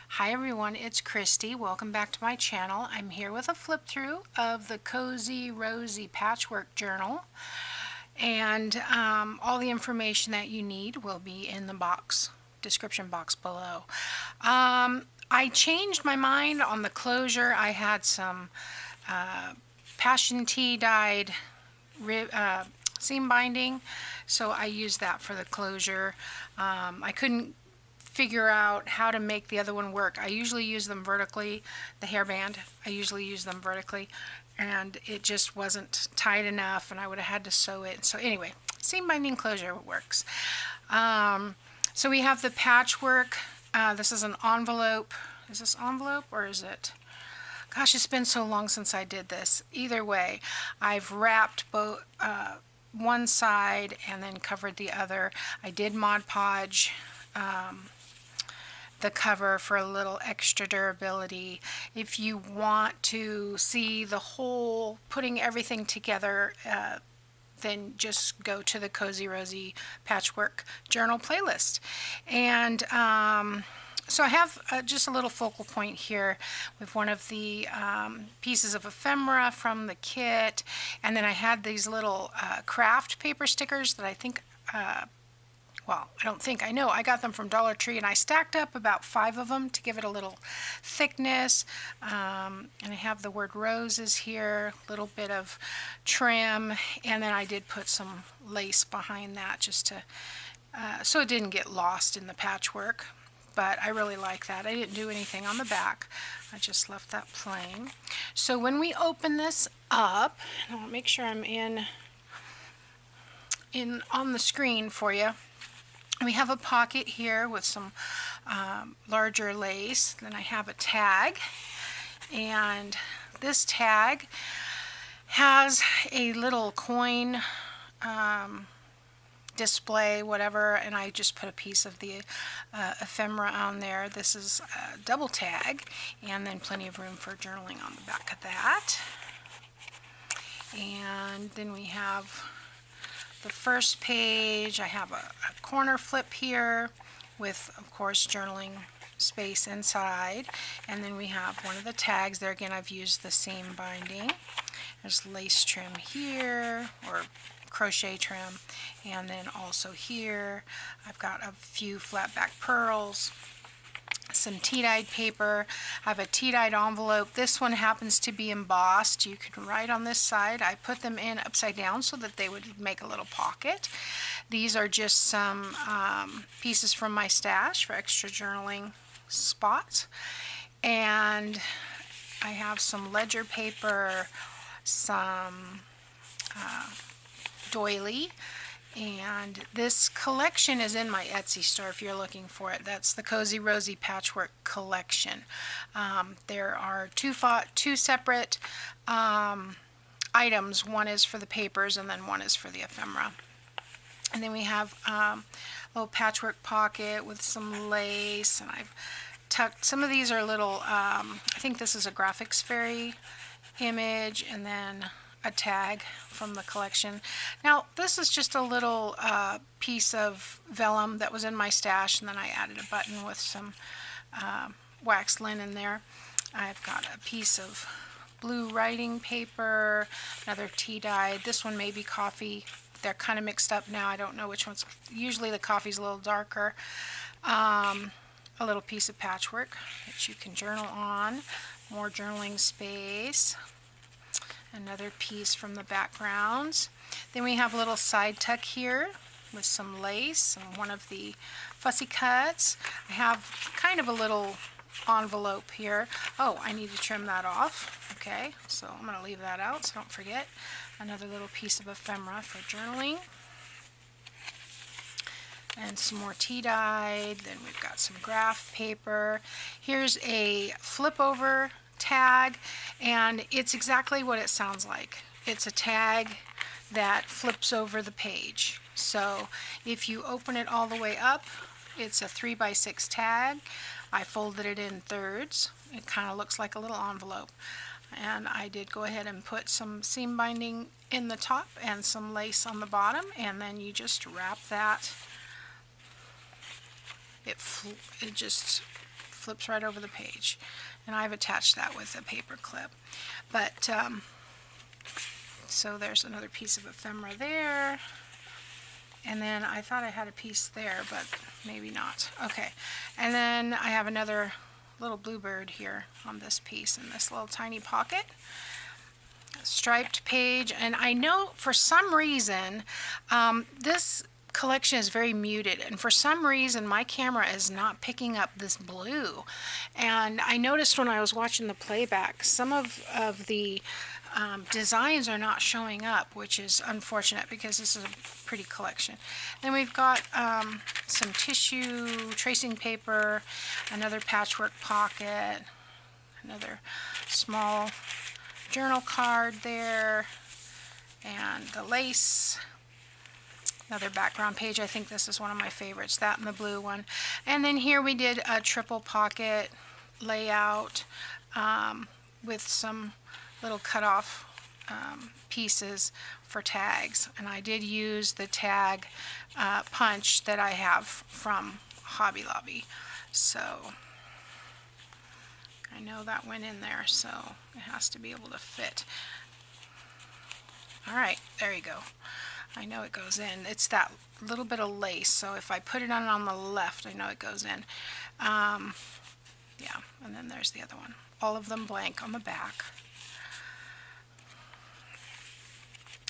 Hi everyone, it's Kristi. Welcome back to my channel. I'm here with a flip through of the Cozy Rosy Patchwork Journal, and all the information that you need will be in the description box below. I changed my mind on the closure. I had some passion tea dyed seam binding, so I used that for the closure. I couldn't figure out how to make the other one work. I usually use them vertically, the hairband, I usually use them vertically, and it just wasn't tight enough and I would have had to sew it. So anyway, seam binding closure works. So we have the patchwork. This is an envelope. Is this envelope or is it? Gosh, it's been so long since I did this. Either way, I've wrapped both one side and then covered the other. I did Mod Podge the cover for a little extra durability. If you want to see the whole putting everything together, then just go to the Cozy Rosy Patchwork Journal playlist. And so I have just a little focal point here with one of the pieces of ephemera from the kit, and then I had these little craft paper stickers that I think I know I got them from Dollar Tree, and I stacked up about 5 of them to give it a little thickness. And I have the word roses here, a little bit of trim, and then I did put some lace behind that just to so it didn't get lost in the patchwork. But I really like that. I didn't do anything on the back. I just left that plain. So when we open this up, and I'll make sure I'm in on the screen for you. We have a pocket here with some larger lace. Then I have a tag, and this tag has a little coin display, whatever, and I just put a piece of the ephemera on there. This is a double tag, and then plenty of room for journaling on the back of that. And then we have the first page. I have a corner flip here with, of course, journaling space inside. And then we have one of the tags there. Again, I've used the seam binding. There's lace trim here, or crochet trim. And then also here, I've got a few flat back pearls, some tea-dyed paper. I have a tea-dyed envelope. This one happens to be embossed. You can write on this side. I put them in upside down so that they would make a little pocket. These are just some pieces from my stash for extra journaling spots. And I have some ledger paper, some doily. And this collection is in my Etsy store if you're looking for it. That's the Cozy Rosy Patchwork collection. There are two separate items. One is for the papers and then one is for the ephemera. And then we have a little patchwork pocket with some lace, and I've tucked, some of these are little, I think this is a Graphics Fairy image, and then a tag from the collection. Now this is just a little piece of vellum that was in my stash, and then I added a button with some waxed linen there. I've got a piece of blue writing paper, another tea dyed. This one may be coffee. They're kind of mixed up now. I don't know which one's, usually the coffee's a little darker. A little piece of patchwork that you can journal on. More journaling space. Another piece from the backgrounds. Then we have a little side tuck here with some lace and one of the fussy cuts. I have kind of a little envelope here. Oh, I need to trim that off. Okay, so I'm going to leave that out so don't forget. Another little piece of ephemera for journaling. And some more tea dyed. Then we've got some graph paper. Here's a flip over tag, and it's exactly what it sounds like. It's a tag that flips over the page. So if you open it all the way up, it's a 3x6 tag. I folded it in thirds. It kind of looks like a little envelope. And I did go ahead and put some seam binding in the top and some lace on the bottom, and then you just wrap that. It just flips right over the page. And I've attached that with a paper clip. But, so there's another piece of ephemera there. And then I thought I had a piece there, but maybe not. Okay, and then I have another little bluebird here on this piece in this little tiny pocket. A striped page, and I know for some reason this collection is very muted, and for some reason my camera is not picking up this blue. And I noticed when I was watching the playback, some of the designs are not showing up, which is unfortunate because this is a pretty collection. Then we've got some tissue tracing paper, another patchwork pocket, another small journal card there, and the lace, another background page. I think this is one of my favorites, that and the blue one. And then here we did a triple pocket layout with some little cut-off pieces for tags, and I did use the tag punch that I have from Hobby Lobby, so I know that went in there, so it has to be able to fit. Alright, there you go. I know it goes in. It's that little bit of lace, so if I put it on the left, I know it goes in. Yeah, and then there's the other one. All of them blank on the back.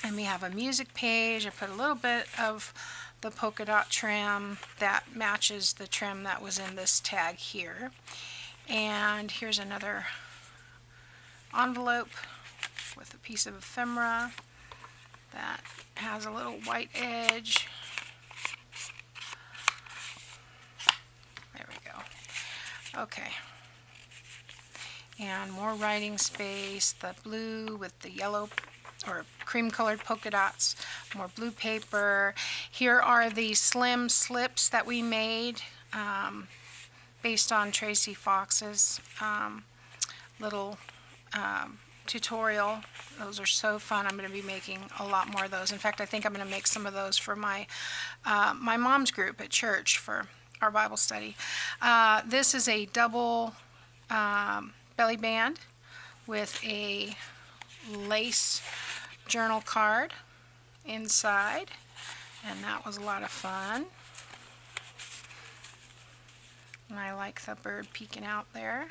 And we have a music page. I put a little bit of the polka dot trim that matches the trim that was in this tag here. And here's another envelope with a piece of ephemera that has a little white edge. There we go. Okay. And more writing space, the blue with the yellow or cream colored polka dots, more blue paper. Here are the slim slips that we made based on Tracy Fox's little tutorial. Those are so fun. I'm going to be making a lot more of those. In fact, I think I'm going to make some of those for my my mom's group at church for our Bible study. This is a double belly band with a lace journal card inside, and that was a lot of fun. And I like the bird peeking out there.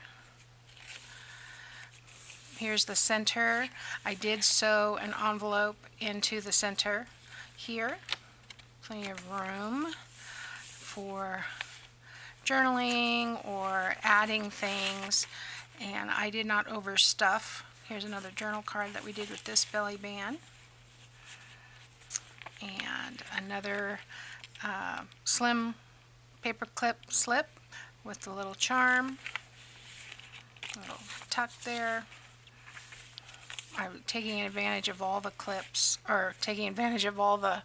Here's the center. I did sew an envelope into the center here. Plenty of room for journaling or adding things, and I did not overstuff. Here's another journal card that we did with this belly band, and another slim paper clip slip with the little charm, little tuck there. I'm taking advantage of all the clips, or taking advantage of all the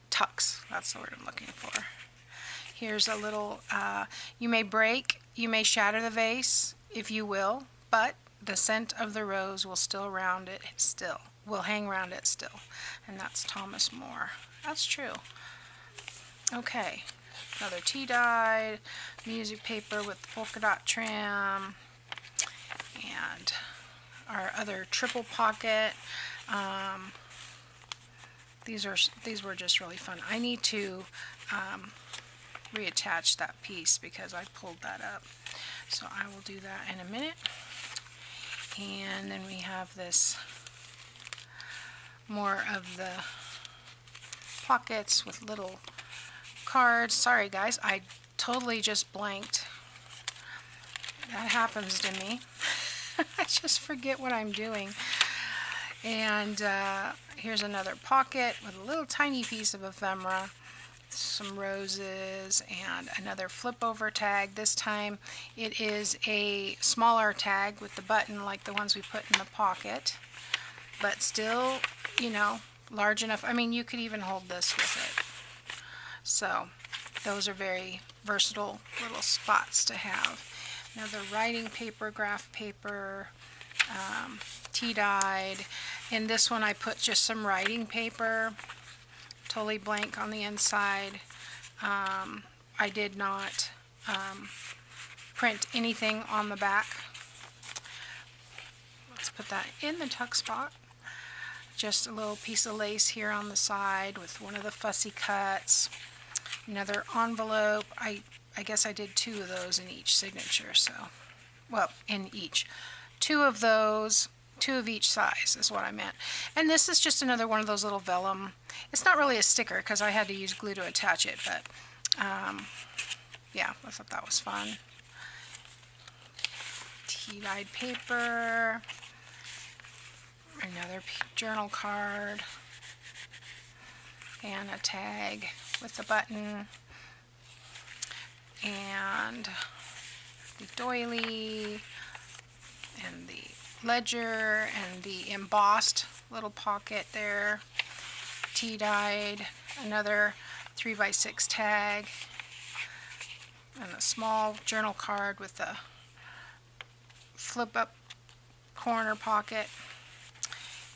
tucks. That's the word I'm looking for. Here's a little, you may break, you may shatter the vase, if you will, but the scent of the rose will still will hang around it still. And that's Thomas More. That's true. Okay, another tea-dyed music paper with polka dot trim, and our other triple pocket. These were just really fun. I need to reattach that piece because I pulled that up. So I will do that in a minute. And then we have this more of the pockets with little cards. Sorry guys, I totally just blanked. That happens to me. I just forget what I'm doing. And here's another pocket with a little tiny piece of ephemera, some roses, and another flip over tag. This time it is a smaller tag with the button like the ones we put in the pocket, but still, you know, large enough. I mean, you could even hold this with it. So those are very versatile little spots to have. Another writing paper, graph paper, tea-dyed. In this one I put just some writing paper, totally blank on the inside. I did not print anything on the back. Let's put that in the tuck spot. Just a little piece of lace here on the side with one of the fussy cuts. Another envelope. I guess I did 2 of those in each signature, so, well, in each. 2 of those, 2 of each size is what I meant. And this is just another one of those little vellum. It's not really a sticker because I had to use glue to attach it, but yeah, I thought that was fun. Tea-dyed paper. Another journal card. And a tag with the button. And the doily. And the ledger. And the embossed little pocket there. Tea-dyed. Another 3x6 tag. And a small journal card with the flip-up corner pocket.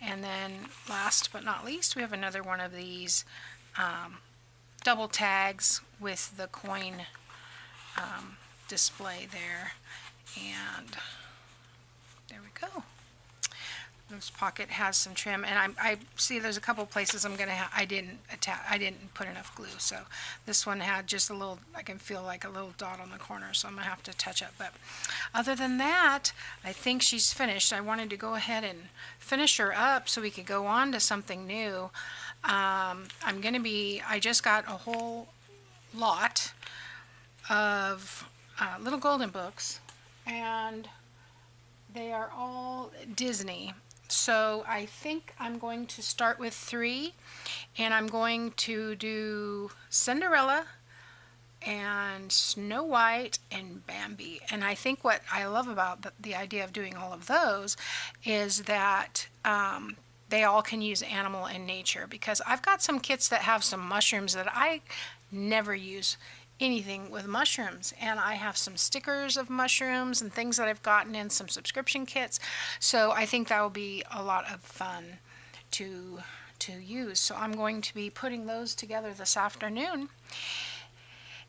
And then last but not least, we have another one of these double tags with the coin display there. And there we go. This pocket has some trim, and I see there's a couple places I'm gonna I didn't put enough glue, so this one had just a little, I can feel like a little dot on the corner, so I'm gonna have to touch up. But other than that, I think she's finished. I wanted to go ahead and finish her up so we could go on to something new. I just got a whole lot of little golden books, and they are all Disney. So I think I'm going to start with 3, and I'm going to do Cinderella and Snow White and Bambi. And I think what I love about the idea of doing all of those is that they all can use animal and nature, because I've got some kits that have some mushrooms that I never use anything with mushrooms, and I have some stickers of mushrooms and things that I've gotten in some subscription kits, so I think that will be a lot of fun to use. So I'm going to be putting those together this afternoon.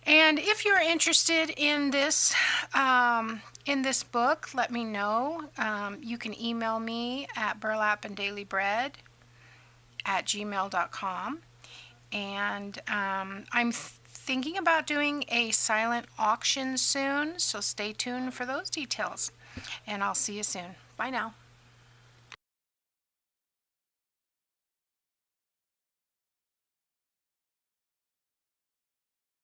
And if you're interested in this book, let me know. You can email me at burlapanddailybread@gmail.com, and I'm thinking about doing a silent auction soon, so stay tuned for those details. And I'll see you soon. Bye now.